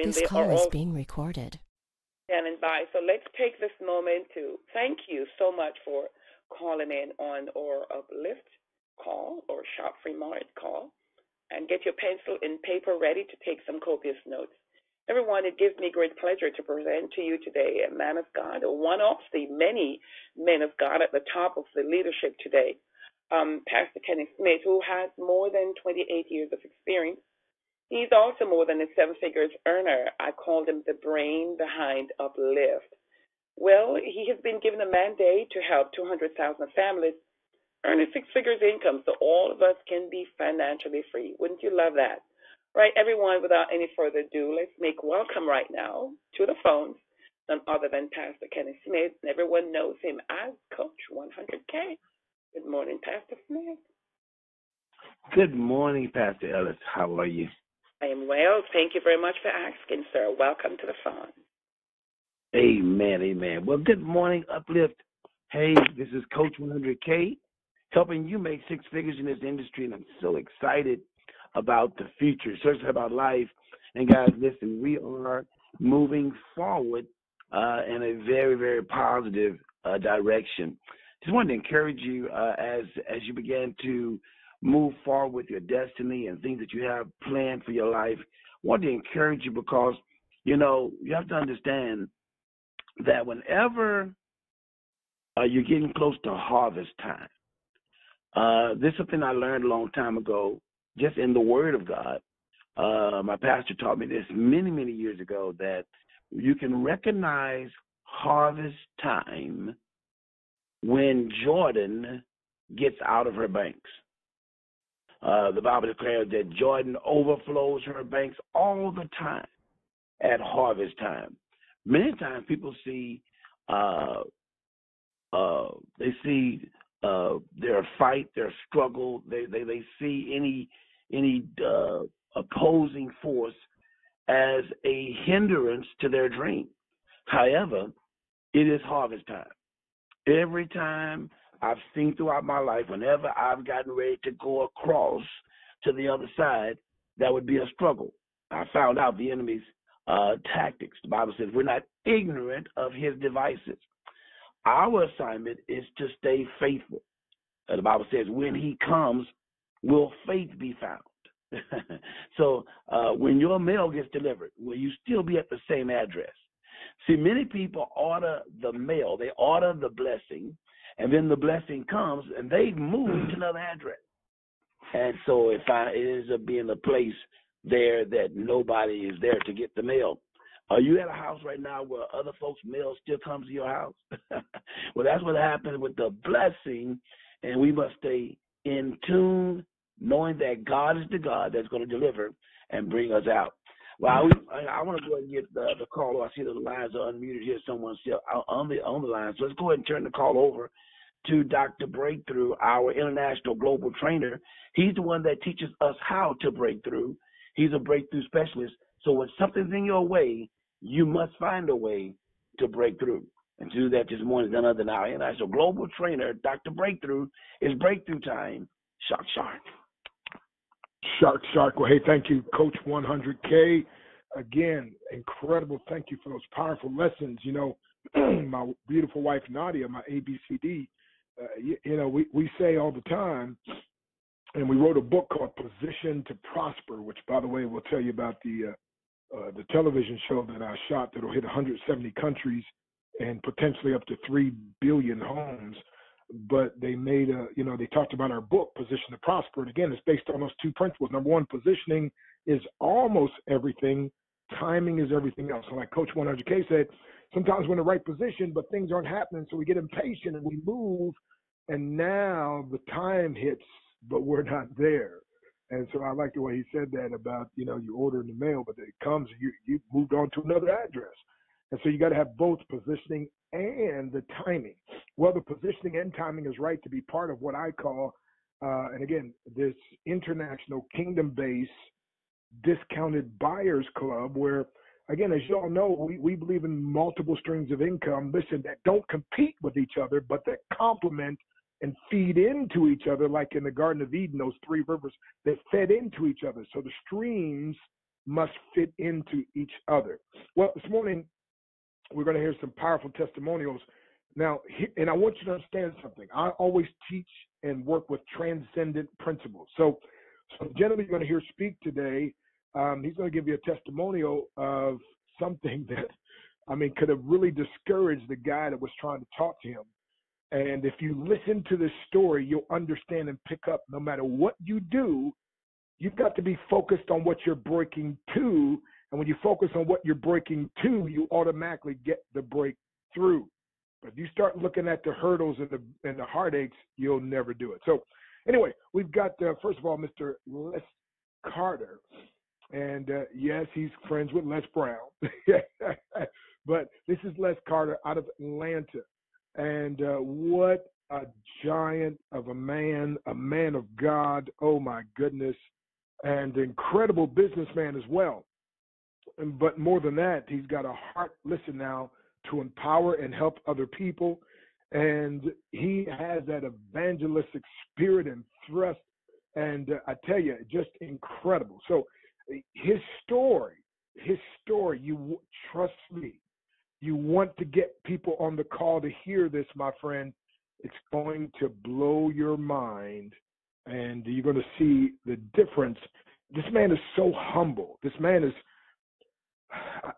and This they are call is all being recorded. standing by. So let's take this moment to thank you so much for calling in on our uplift call or shop free mart call, and get your pencil and paper ready to take some copious notes. Everyone, it gives me great pleasure to present to you today a man of God, or one of the many men of God at the top of the leadership today, Pastor Kenneth Smith, who has more than 28 years of experience. He's also more than a seven figures earner. I called him the brain behind Uplift. Well, he has been given a mandate to help 200,000 families earn a six figures income so all of us can be financially free. Wouldn't you love that? Right, everyone, without any further ado, let's make welcome right now to the phones none other than Pastor Kenneth Smith. And everyone knows him as Coach 100K. Good morning, Pastor Smith. Good morning, Pastor Ellis. How are you? I am well. Thank you very much for asking, sir. Welcome to the phone. Amen, amen. Well, good morning, Uplift. Hey, this is Coach 100K, helping you make six figures in this industry, and I'm so excited about the future, especially about life. And guys, listen, we are moving forward in a very, very positive direction. Just wanted to encourage you as you begin to move forward with your destiny and things that you have planned for your life. I want to encourage you because, you have to understand that whenever you're getting close to harvest time, this is something I learned a long time ago, just in the Word of God. My pastor taught me this many, many years ago, that you can recognize harvest time when Jordan gets out of her banks. The Bible declares that Jordan overflows her banks all the time at harvest time. Many times people see their fight, their struggle. They see any opposing force as a hindrance to their dream. However, it is harvest time. Every time I've seen throughout my life, whenever I've gotten ready to go across to the other side, that would be a struggle. I found out the enemy's tactics. The Bible says we're not ignorant of his devices. Our assignment is to stay faithful. The Bible says when he comes, will faith be found? So when your mail gets delivered, will you still be at the same address? See, many people order the mail, they order the blessing, and then the blessing comes, and they've moved to another address. And so it ends up being a place there that nobody is there to get the mail. Are you at a house right now where other folks' mail still comes to your house? Well, that's what happens with the blessing, and we must stay in tune, knowing that God is the God that's going to deliver and bring us out. Well, I want to go ahead and get the call. I see the lines are unmuted here. Someone's still on the line. So let's go ahead and turn the call over to Dr. Breakthrough, our international global trainer. He's the one that teaches us how to break through. He's a breakthrough specialist. So when something's in your way, you must find a way to break through. And to do that this morning is none other than our international global trainer, Dr. Breakthrough. It's breakthrough time. Shark. Shark. Well, hey, thank you, Coach 100K. Again, incredible. Thank you for those powerful lessons. My beautiful wife, Nadia, my ABCD, we say all the time, and we wrote a book called Position to Prosper, which, by the way, we'll tell you about the television show that I shot that'll hit 170 countries and potentially up to 3 billion homes. But they made they talked about our book, Position to Prosper. And again, it's based on those two principles. Number one, positioning is almost everything. Timing is everything else. And like Coach 100K said, sometimes we're in the right position, but things aren't happening. So we get impatient and we move. And now the time hits, but we're not there. And so I like the way he said that about, you order in the mail, but it comes, you moved on to another address. And so you got to have both positioning and the timing. Well, the positioning and timing is right to be part of what I call, and again, this international kingdom-based discounted buyers club where, again, as you all know, we believe in multiple streams of income, that don't compete with each other, but that complement and feed into each other, like in the Garden of Eden, those three rivers that fed into each other. So the streams must fit into each other. Well, this morning we're going to hear some powerful testimonials. Now, and I want you to understand something. I always teach and work with transcendent principles. So the gentleman you're going to hear speak today, he's going to give you a testimonial of something that, could have really discouraged the guy that was trying to talk to him. And if you listen to this story, you'll understand and pick up no matter what you do, you've got to be focused on what you're breaking to. And when you focus on what you're breaking to, you automatically get the breakthrough. But if you start looking at the hurdles and the heartaches, you'll never do it. So anyway, we've got, first of all, Mr. Les Carter. And yes, he's friends with Les Brown. But this is Les Carter out of Atlanta. And what a giant of a man of God. Oh, my goodness. And incredible businessman as well. But more than that, he's got a heart, listen now, to empower and help other people. And he has that evangelistic spirit and thrust. And I tell you, just incredible. So his story, you trust me, you want to get people on the call to hear this, my friend. It's going to blow your mind, and you're going to see the difference. This man is so humble. This man is,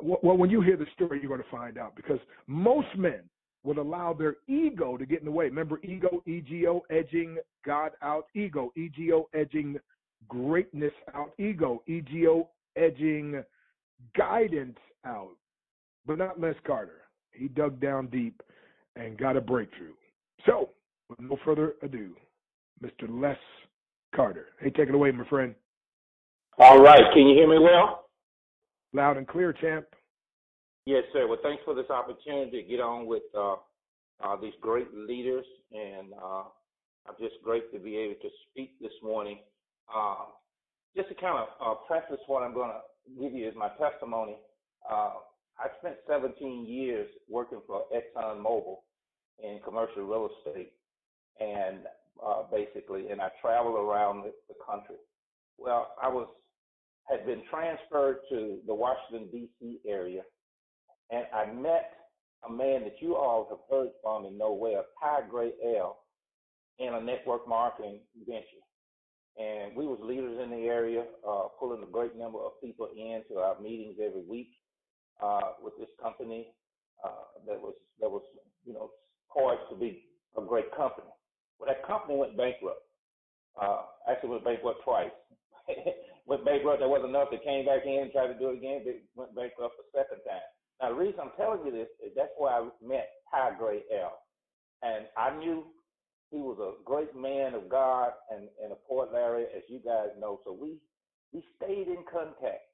well, when you hear the story, you're going to find out, because most men would allow their ego to get in the way. Remember, ego, ego, edging God out. Ego, ego, edging greatness out. Ego, ego, edging guidance out. But not Les Carter. He dug down deep and got a breakthrough. So, with no further ado, Mr. Les Carter. Hey, take it away, my friend. All right. Can you hear me well? Loud and clear, champ. Yes, sir. Well, thanks for this opportunity to get on with these great leaders, and I'm just great to be able to speak this morning. Just to kind of preface what I'm going to give you as my testimony, I spent 17 years working for ExxonMobil in commercial real estate, and and I traveled around the country. Well, had been transferred to the Washington, D.C. area, and I met a man that you all have heard from and know well, Ty Gray L, in a network marketing venture. And we was leaders in the area, pulling a great number of people into our meetings every week with this company that was poised to be a great company. Well, that company went bankrupt. Actually went bankrupt twice. Went bankrupt, there wasn't enough. They came back in and tried to do it again. They went bankrupt the second time. Now, the reason I'm telling you this is that's where I met Ty Gray L. And I knew he was a great man of God and in a Portland area, as you guys know. So we stayed in contact.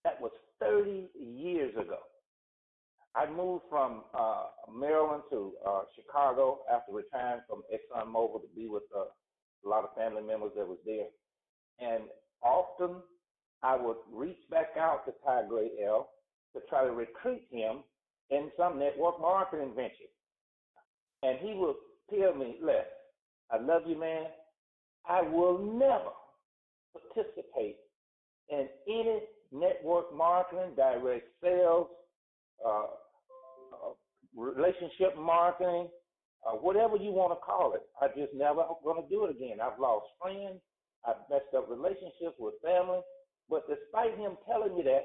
That was 30 years ago. I moved from Maryland to Chicago after retiring from ExxonMobil to be with a lot of family members that was there. And often I would reach back out to Ty Gray L to try to recruit him in some network marketing venture. And he would tell me, Les, I love you, man. I will never participate in any network marketing, direct sales, relationship marketing, whatever you want to call it. I just never going to do it again. I've lost friends. I've messed up relationships with family. But despite him telling me that,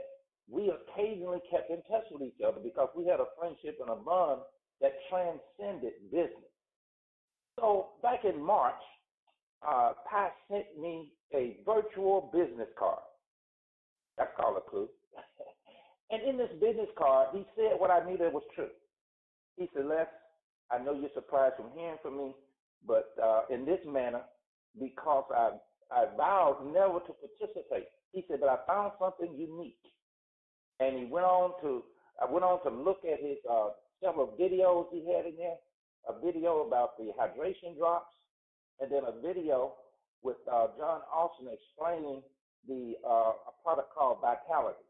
we occasionally kept in touch with each other because we had a friendship and a bond that transcended business. So back in March, Ty sent me a virtual business card. That's called a clue. And in this business card, he said what I knew that was true. He said, Les, I know you're surprised from hearing from me, but in this manner, because I vowed never to participate. He said, but I found something unique. And I went on to look at his several videos he had in there, a video about the hydration drops, and then a video with John Austin explaining a product called Vitality.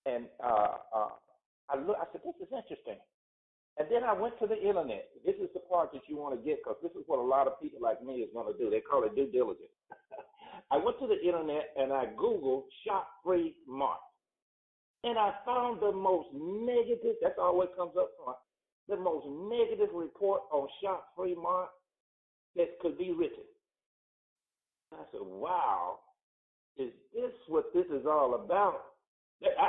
And I said, this is interesting. And then I went to the internet. This is the part that you want to get, because this is what a lot of people like me is going to do. They call it due diligence. I went to the internet and I Googled shop-free mart. And I found the most negative, that's always comes up front, the most negative report on shop-free mart that could be written. I said, wow, is this what this is all about?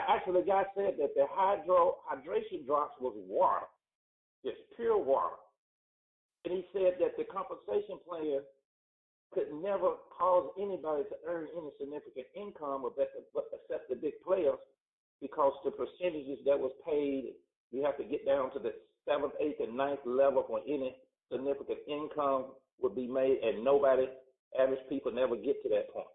Actually, the guy said that the hydration drops was water, just pure water. And he said that the compensation plan could never cause anybody to earn any significant income except the big players, because the percentages that was paid, you have to get down to the 7th, 8th, and 9th level when any significant income would be made, and nobody, average people, never get to that point.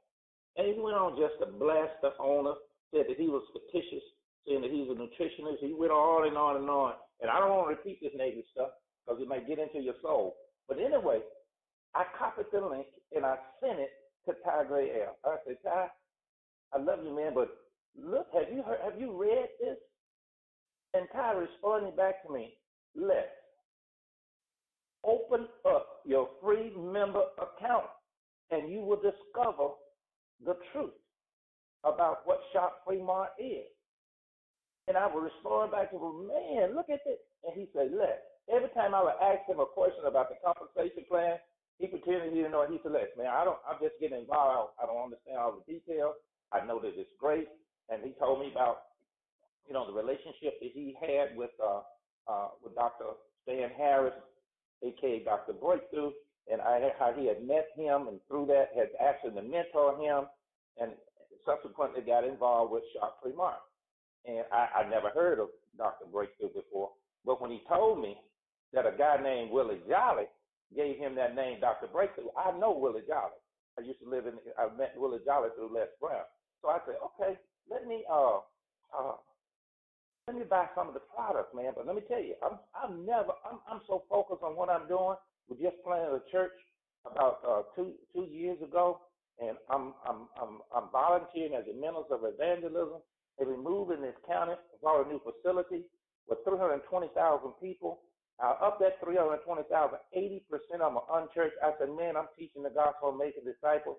And he went on just to blast the owner, said that he was fictitious, saying that he's a nutritionist. He went on and on and on. And I don't want to repeat this negative stuff because it might get into your soul. But anyway, I copied the link and I sent it to Ty Gray L. I said, Ty, I love you, man, but look, have you read this? And Ty responded back to me, let's open up your free member account and you will discover the truth about what Shop Free Mart is. And I would respond back to him, man, look at this. And he said, let's. Every time I would ask him a question about the compensation plan, he pretended he didn't know. He said, let's, man, I'm just getting involved. I don't understand all the details. I know that it's great. And he told me about, the relationship that he had with Dr. Stan Harris, a.k.a. Dr. Breakthrough, and how he had met him and through that had asked him to mentor him, and subsequently got involved with Shop Free Mart. And I never heard of Dr. Breakthrough before, but when he told me that a guy named Willie Jolly gave him that name, Dr. Breakthrough, I know Willie Jolly. I met Willie Jolly through Les Brown. So I said, okay, let me buy some of the products, man. But let me tell you, I'm so focused on what I'm doing. We just planted a church about 2 years ago, and I'm volunteering as a minister of evangelism. And we moved in this county, bought a new facility with 320,000 people. Of that 320,000, 80% of them are unchurched. I said, man, I'm teaching the gospel, making disciples,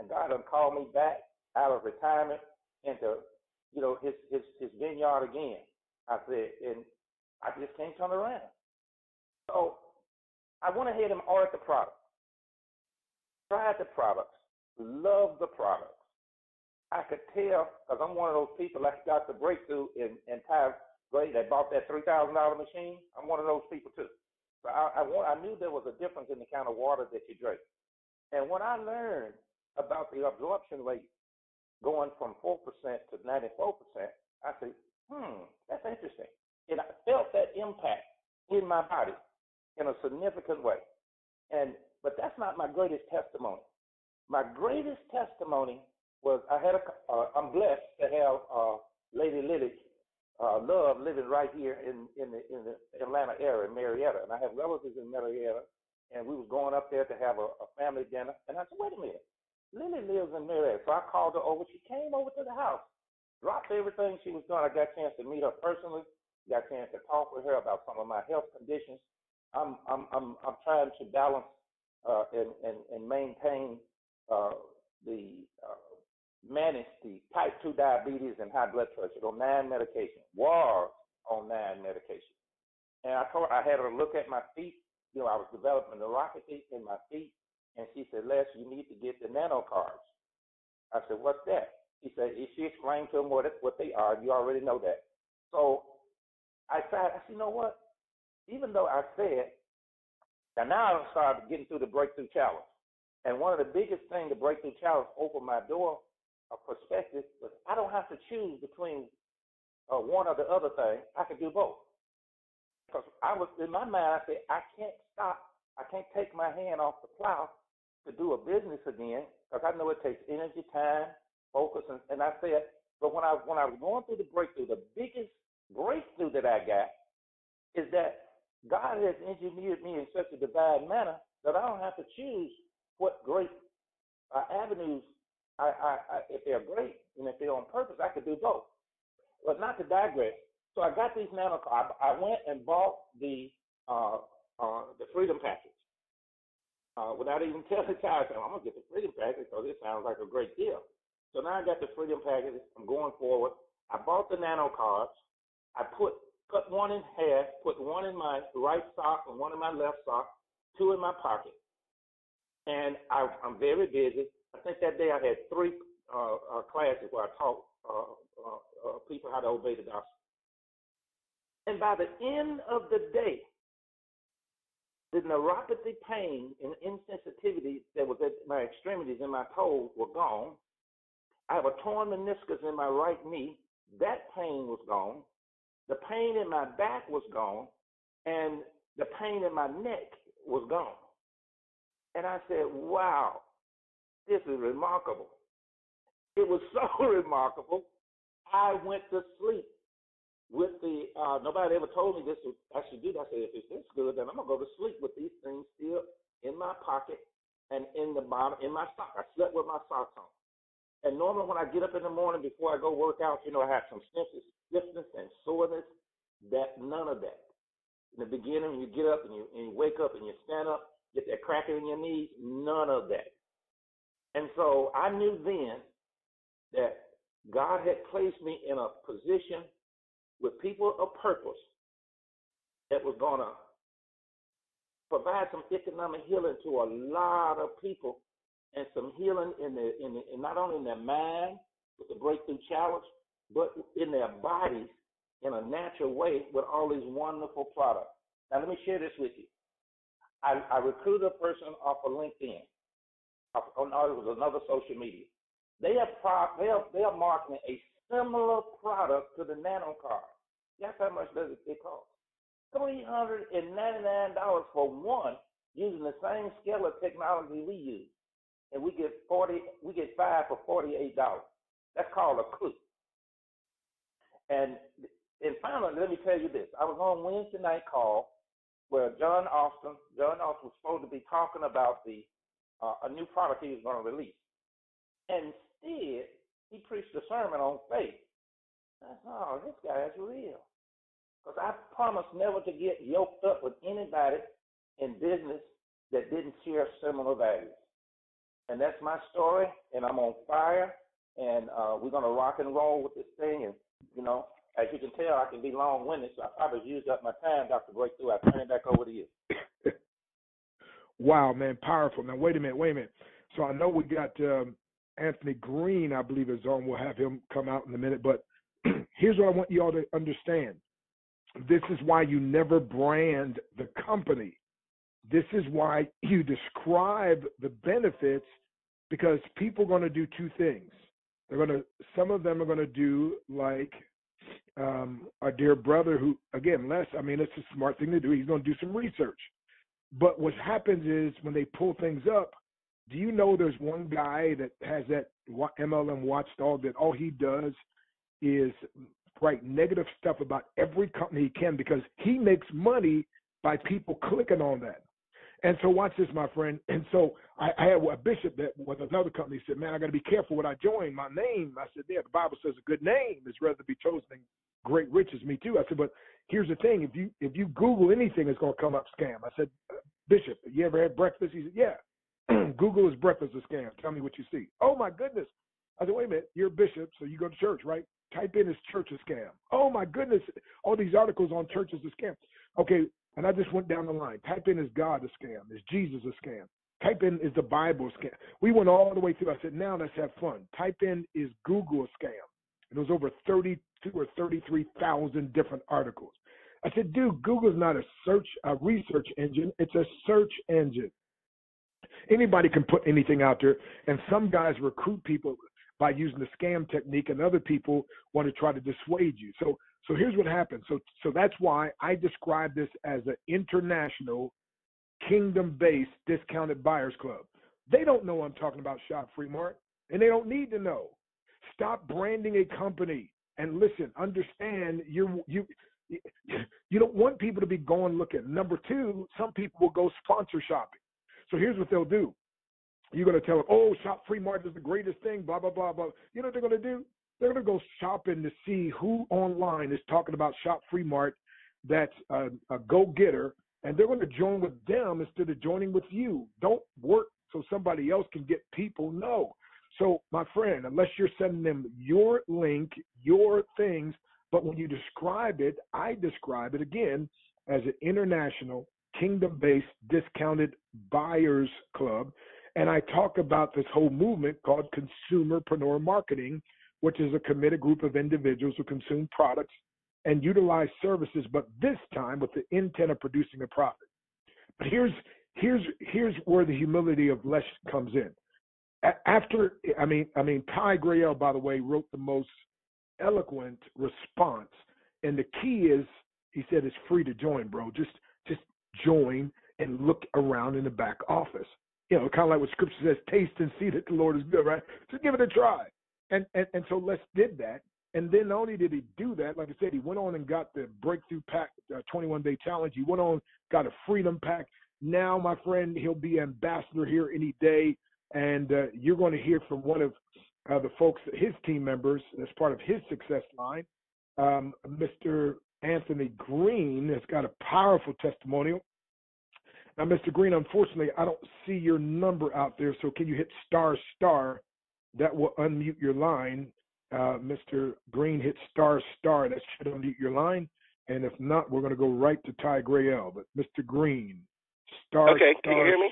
and God done called me back out of retirement into, his vineyard again. I said, and I just can't turn around. So I went ahead and ordered the product, tried the products, loved the products. I could tell, because I'm one of those people like Dr. Breakthrough and Ty Gray that bought that $3,000 machine. I'm one of those people too. So I knew there was a difference in the kind of water that you drink. And when I learned about the absorption rate going from 4% to 94%, I said, that's interesting. And I felt that impact in my body in a significant way. But that's not my greatest testimony. My greatest testimony was I'm blessed to have Lady Lily Love living right here in the Atlanta area, in Marietta. And I have relatives in Marietta, and we was going up there to have a family dinner. And I said, wait a minute, Lily lives in Marietta. So I called her over. She came over to the house, dropped everything she was doing. I got a chance to meet her personally, got a chance to talk with her about some of my health conditions. I'm trying to balance and maintain manage the type 2 diabetes and high blood pressure on 9 medications, was on 9 medications. And I had her look at my feet. I was developing neuropathy in my feet. And she said, Les, you need to get the nano carbs. I said, what's that? She explained to him what they are. You already know that. So I said, you know what? Even though I said, now I started getting through the Breakthrough Challenge. And one of the biggest things, the Breakthrough Challenge opened my door of perspective, was I don't have to choose between one or the other thing. I could do both. Because in my mind, I said, I can't stop. I can't take my hand off the plow to do a business again, because I know it takes energy, time, focus. And I said, but when I was going through the breakthrough, the biggest breakthrough that I got is that God has engineered me in such a divine manner that I don't have to choose what great avenues, if they're great and if they're on purpose, I could do both. But not to digress. So I got these nano. I went and bought the Freedom Package. without even telling the child, I'm going to get the freedom package because it sounds like a great deal. So now I got the freedom package. I'm going forward. I bought the nano cards. I cut one in half, put one in my right sock and one in my left sock, two in my pocket. And I'm very busy. I think that day I had 3 classes where I taught people how to obey the gospel. And by the end of the day, the neuropathy pain and insensitivity that was at my extremities in my toes were gone. I have a torn meniscus in my right knee. That pain was gone. The pain in my back was gone. And the pain in my neck was gone. And I said, wow, this is remarkable. It was so remarkable, I went to sleep with the, nobody ever told me this, I should do that. I said, if it's this good, then I'm going to go to sleep with these things still in my pocket and in the bottom, in my sock. I slept with my socks on. And normally when I get up in the morning before I go work out, I have some stiffness and soreness, none of that. In the beginning, when you get up and you wake up and you stand up, get that cracking in your knees, none of that. And so I knew then that God had placed me in a position with people of purpose that was going to provide some economic healing to a lot of people and some healing in not only in their mind with the breakthrough challenge, but in their bodies in a natural way with all these wonderful products. Now, let me share this with you. I recruited a person off of LinkedIn. It was another social media. They are marketing a similar product to the nano card. Guess how much does it cost? $399 for one, using the same scale of technology we use, and we get 5 for $48. That's called a clue. And finally, let me tell you this: I was on Wednesday night call where John Austin was supposed to be talking about a new product he was going to release. Instead, he preached a sermon on faith. I said, oh, this guy's real. Because I promised never to get yoked up with anybody in business that didn't share similar values. And that's my story, and I'm on fire, and we're going to rock and roll with this thing. And, as you can tell, I can be long-winded, so I probably used up my time, Dr. Breakthrough. I turn it back over to you. Wow, man, powerful. Now, wait a minute. So I know we got Anthony Green, I believe, is on. We'll have him come out in a minute. But here's what I want you all to understand. This is why you never brand the company. This is why you describe the benefits, because people are going to do 2 things. Some of them are going to do like our dear brother who, again, it's a smart thing to do. He's going to do some research. But what happens is when they pull things up, do you know there's one guy that has that MLM watchdog that all he does is write negative stuff about every company he can, because he makes money by people clicking on that. And so watch this, my friend. And so I had a bishop that was another company said, man, I got to be careful what I join. My name, I said, yeah, the Bible says a good name is rather to be chosen than great riches. Me too. I said, but here's the thing. If you Google anything, it's going to come up scam. I said, Bishop, you ever had breakfast? He said, yeah. Google is breakfast a scam. Tell me what you see. Oh, my goodness. I said, wait a minute. You're a bishop, so you go to church, right? Type in is church a scam. Oh, my goodness. All these articles on church is a scam. Okay, and I just went down the line. Type in is God a scam? Is Jesus a scam? Type in is the Bible a scam? We went all the way through. I said, now let's have fun. Type in is Google a scam? And it was over 32 or 33,000 different articles. I said, dude, Google's not a research engine. It's a search engine. Anybody can put anything out there, and some guys recruit people by using the scam technique, and other people want to try to dissuade you. So here's what happens. So that's why I describe this as an international, kingdom-based discounted buyers club. They don't know I'm talking about Shop Free Mart, and they don't need to know. Stop branding a company, and listen, understand you don't want people to be going looking. Number 2, some people will go sponsor shopping. So here's what they'll do. You're going to tell them, oh, Shop Free Mart is the greatest thing, blah, blah, blah, blah. You know what they're going to do? They're going to go shopping to see who online is talking about Shop Free Mart that's a go-getter, and they're going to join with them instead of joining with you. Don't work so somebody else can get people. No. So, my friend, unless you're sending them your link, your things, but when you describe it, I describe it again as an international, kingdom-based, discounted buyers club. And I talk about this whole movement called consumerpreneur marketing, which is a committed group of individuals who consume products and utilize services, but this time with the intent of producing a profit. But here's where the humility of Les comes in. After, Ty Grael, by the way, wrote the most eloquent response, and the key is, he said, it's free to join, bro. Just join and look around in the back office. You know, kind of like what Scripture says, taste and see that the Lord is good, right? Just give it a try. And so Les did that. And then not only did he do that, like I said, he went on and got the Breakthrough Pack 21-day challenge. He went on, got a Freedom Pack. Now, my friend, he'll be ambassador here any day. And you're going to hear from one of the folks, his team members, as part of his success line. Mr. Anthony Green has got a powerful testimonial. Now, Mr. Green, unfortunately, I don't see your number out there, so can you hit **? That will unmute your line. Mr. Green, hit **. That should unmute your line. And if not, we're going to go right to Ty Grael. But Mr. Green, **. Okay, can you hear me?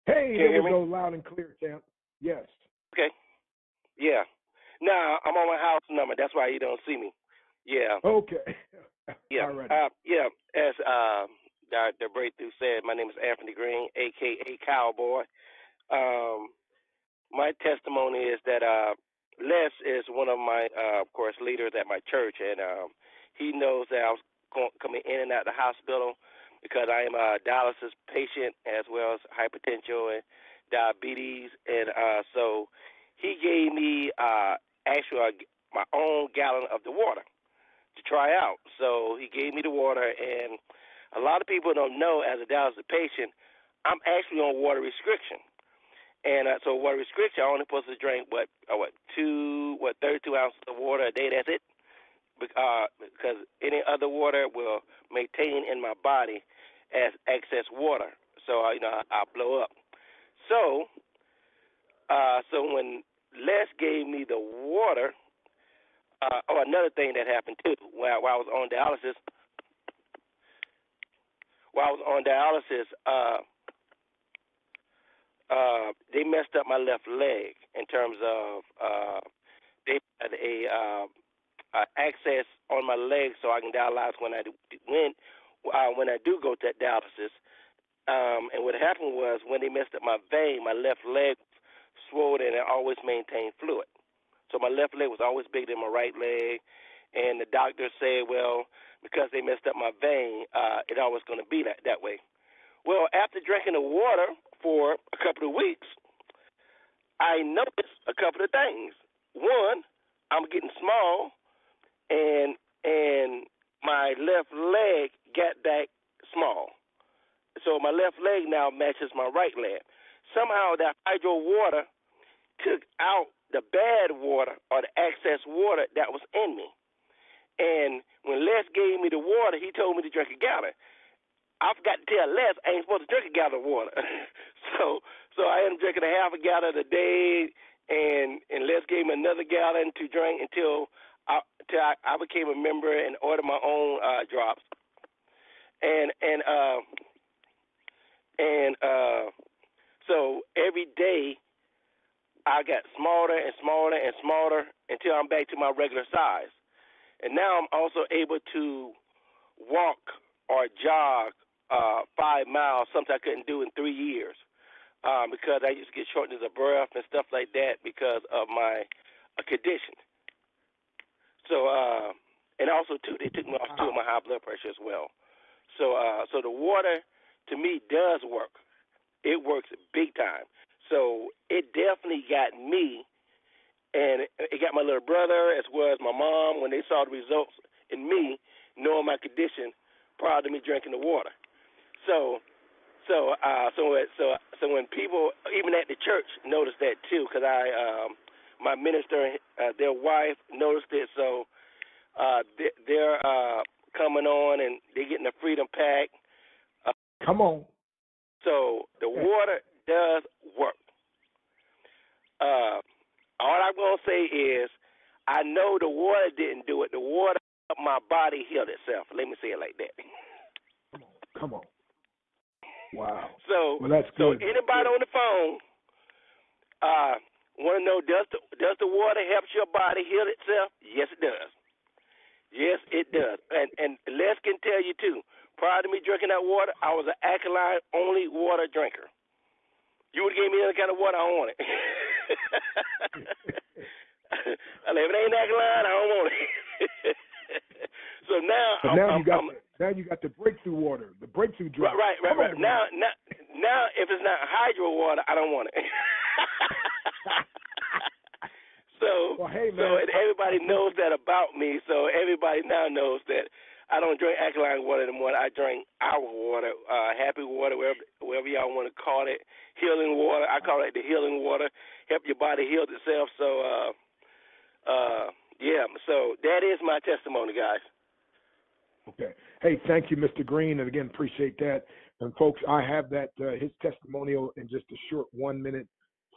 Hey, there we go, loud and clear, champ. Yes. Okay. Yeah. Now, I'm on my house number. That's why you don't see me. Yeah. Okay. Yeah. Yeah. As Dr. Breakthrough said, my name is Anthony Green, a.k.a. Cowboy. My testimony is that Les is one of my, of course, leaders at my church, and he knows that I was coming in and out of the hospital because I am a dialysis patient as well as hypertension and diabetes, and so he gave me actually my own gallon of the water to try out. So he gave me the water, and a lot of people don't know, as a dialysis patient, I'm actually on water restriction. And so water restriction, I'm only supposed to drink, 32 ounces of water a day. That's it. Because any other water will maintain in my body as excess water. So, I'll blow up. So when Les gave me the water, another thing that happened too, while I was on dialysis, they messed up my left leg in terms of they had a access on my leg so I can dialyze when I do go to dialysis. And what happened was when they messed up my vein, my left leg swollen and I always maintained fluid. So my left leg was always bigger than my right leg, and the doctor said, well, because they messed up my vein, it's always going to be that way. Well, after drinking the water for a couple of weeks, I noticed a couple of things. One, I'm getting small, and my left leg got back small. So my left leg now matches my right leg. Somehow that hydro water took out the bad water or the excess water that was in me. And when Les gave me the water, he told me to drink a gallon. I forgot to tell Les I ain't supposed to drink a gallon of water. So I ended up drinking a half a gallon a day, and Les gave me another gallon to drink until I became a member and ordered my own drops. So every day I got smaller and smaller and smaller until I'm back to my regular size. And now I'm also able to walk or jog 5 miles, something I couldn't do in 3 years because I used to get shortness of breath and stuff like that because of my condition. So, and also, too, they took me off too my high blood pressure as well. So the water, to me, does work. It works big time. So it definitely got me, and it got my little brother as well as my mom when they saw the results in me, knowing my condition prior to me drinking the water. So when people, even at the church, noticed that too, because my minister, their wife noticed it. So they're coming on and they're getting a Freedom Pack Come on. So the water does work. All I'm going to say is I know the water didn't do it. The water helped my body heal itself. Let me say it like that. Come on. Wow. So, well, that's good. So anybody on the phone want to know, does the water help your body heal itself? Yes, it does. Yes, it does. And Les can tell you, too. Prior to me drinking that water, I was an alkaline-only water drinker. You would have gave me any kind of water, I don't want it. If it ain't alkaline, I don't want it. So now you got the breakthrough water, the breakthrough drop. Right. Now, if it's not hydro water, I don't want it. So everybody knows that about me. So everybody now knows that I don't drink alkaline water anymore. I drink our water, happy water, wherever y'all want to call it, healing water. I call it the healing water. Help your body heal itself. So, So that is my testimony, guys. Okay. Hey, thank you, Mr. Green, and again, appreciate that. And folks, I have that his testimonial in just a short 1-minute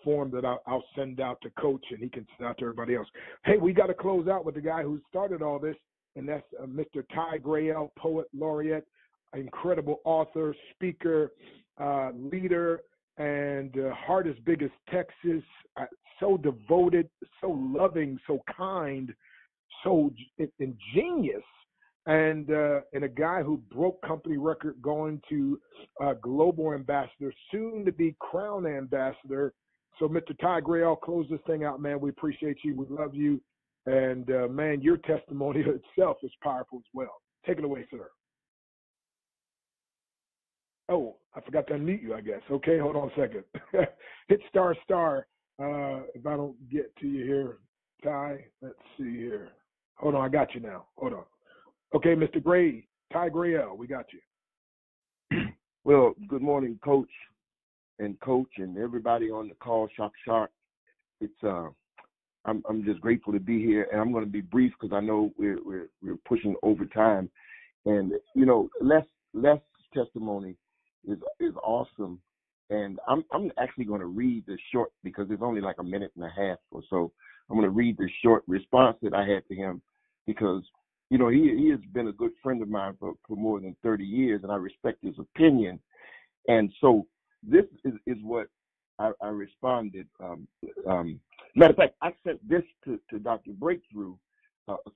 form that I'll send out to Coach, and he can send out to everybody else. Hey, we got to close out with the guy who started all this, and that's Mr. Ty Grael, poet laureate, incredible author, speaker, leader, and heart as big as Texas. So devoted, so loving, so kind, so ingenious. And a guy who broke company record going to global ambassador, soon to be crown ambassador. So, Mr. Ty Grael, close this thing out, man. We appreciate you. We love you. And, man, your testimony itself is powerful as well. Take it away, sir. Oh, I forgot to unmute you, I guess. Okay, hold on a second. Hit star. If I don't get to you here, Ty, let's see here. Hold on, I got you now. Hold on. Okay, Mr. Gray, Ty Grael, we got you. Well, good morning, Coach and everybody on the call. Shark. It's I'm just grateful to be here, and I'm going to be brief because I know we're pushing over time. And Les' testimony is awesome, and I'm actually going to read the short because it's only like a minute and a half or so. I'm going to read the short response that I had to him because he has been a good friend of mine for more than 30 years, and I respect his opinion. And so this is what I responded. Matter of fact, I sent this to Dr. Breakthrough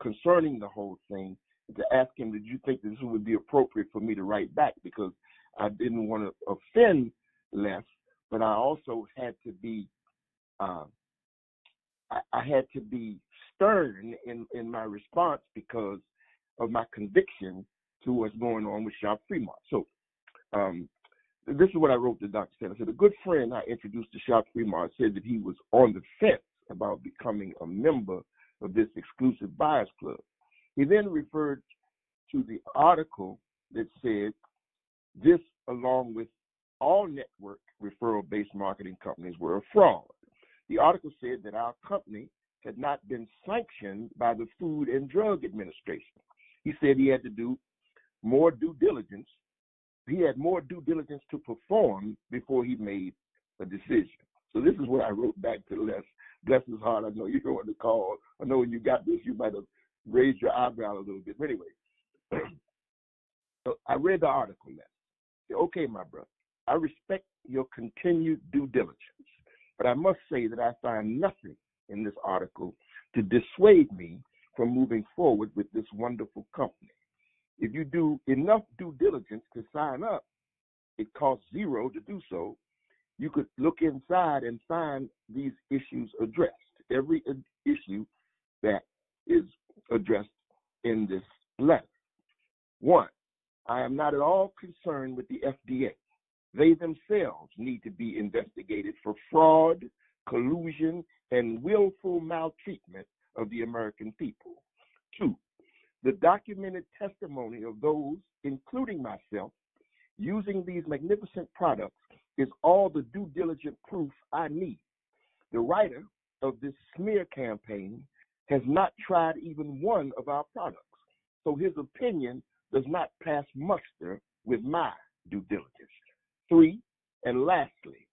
concerning the whole thing to ask him, did you think that this would be appropriate for me to write back? Because I didn't want to offend Les, but I also had to be I had to be stern in my response because of my conviction to what's going on with Shop Fremont. So this is what I wrote to Dr. Stan. I said, a good friend I introduced to Shop Fremont said that he was on the fence about becoming a member of this exclusive buyers club. He then referred to the article that said this, along with all network referral-based marketing companies, were a fraud. The article said that our company had not been sanctioned by the Food and Drug Administration. He said he had to do more due diligence. He had more due diligence to perform before he made a decision. So this is what I wrote back to Les. Bless his heart. I know you don't want to call. I know when you got this, you might have raised your eyebrow a little bit. But anyway, so I read the article, Les. I said, okay, my brother, I respect your continued due diligence, but I must say that I find nothing in this article to dissuade me from moving forward with this wonderful company. If you do enough due diligence to sign up, it costs $0 to do so. You could look inside and find these issues addressed. Every issue that is addressed in this letter. 1, I am not at all concerned with the FDA. They themselves need to be investigated for fraud, collusion, and willful maltreatment of the American people. 2, the documented testimony of those, including myself, using these magnificent products is all the due diligent proof I need. The writer of this smear campaign has not tried even one of our products, so his opinion does not pass muster with my due diligence. 3, and lastly,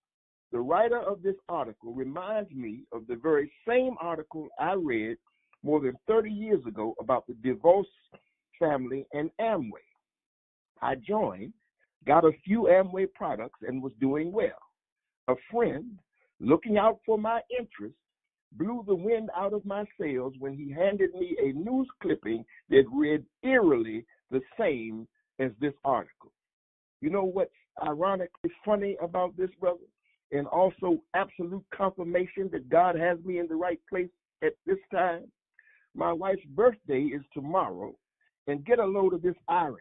the writer of this article reminds me of the very same article I read more than 30 years ago about the DeVos family and Amway. I joined, got a few Amway products, and was doing well. A friend, looking out for my interests, blew the wind out of my sails when he handed me a news clipping that read eerily the same as this article. You know what's ironically funny about this, brother? And also absolute confirmation that God has me in the right place at this time? My wife's birthday is tomorrow, and get a load of this irony.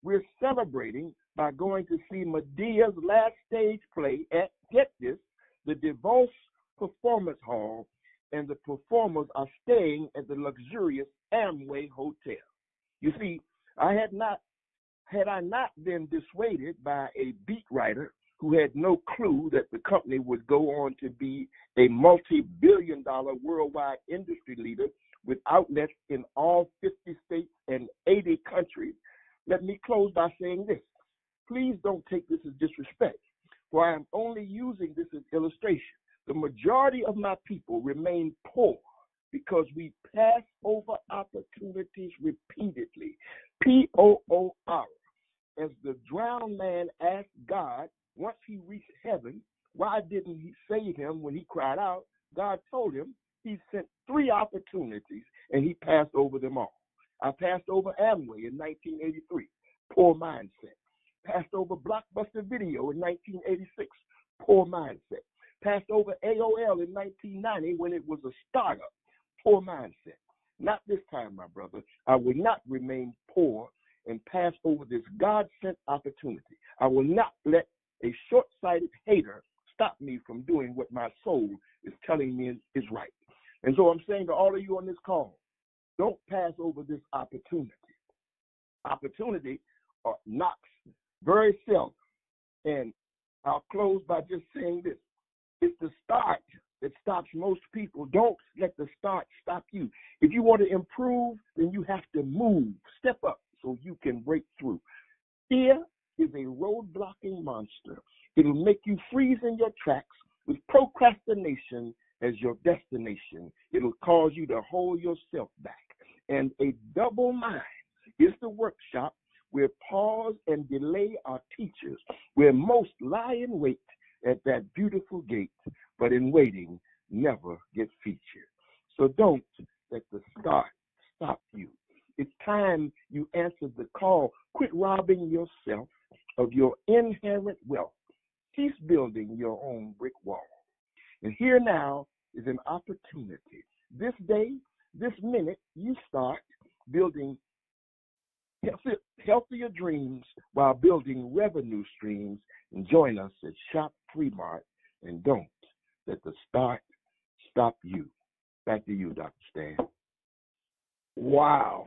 We're celebrating by going to see Medea's last stage play at, get this, the DeVos Performance Hall, and the performers are staying at the luxurious Amway Hotel. You see, had I not been dissuaded by a beat writer who had no clue that the company would go on to be a multi-billion-dollar worldwide industry leader with outlets in all 50 states and 80 countries, let me close by saying this. Please don't take this as disrespect, for I am only using this as illustration. The majority of my people remain poor because we pass over opportunities repeatedly. P-O-O-R. As the drowned man asked God, once he reached heaven, why didn't he save him when he cried out? God told him he sent 3 opportunities and he passed over them all. I passed over Amway in 1983, poor mindset. Passed over Blockbuster Video in 1986, poor mindset. Passed over AOL in 1990 when it was a startup, poor mindset. Not this time, my brother. I will not remain poor and pass over this God-sent opportunity. I will not let a short-sighted hater stop me from doing what my soul is telling me is right. And so I'm saying to all of you on this call, don't pass over this opportunity. Opportunity knocks very seldom. And I'll close by just saying this. It's the start that stops most people. Don't let the start stop you. If you want to improve, then you have to move, step up so you can break through. Fear is a road-blocking monster. It'll make you freeze in your tracks with procrastination as your destination. It'll cause you to hold yourself back. And a double mind is the workshop where pause and delay are teachers, where most lie in wait at that beautiful gate, but in waiting never get featured. So don't let the start stop you. It's time you answered the call. Quit robbing yourself of your inherent wealth. Cease building your own brick wall. And here now is an opportunity. This day, this minute, you start building healthier dreams while building revenue streams. And join us at Shop Fremont. And don't let the start stop you. Back to you, Dr. Stan. Wow.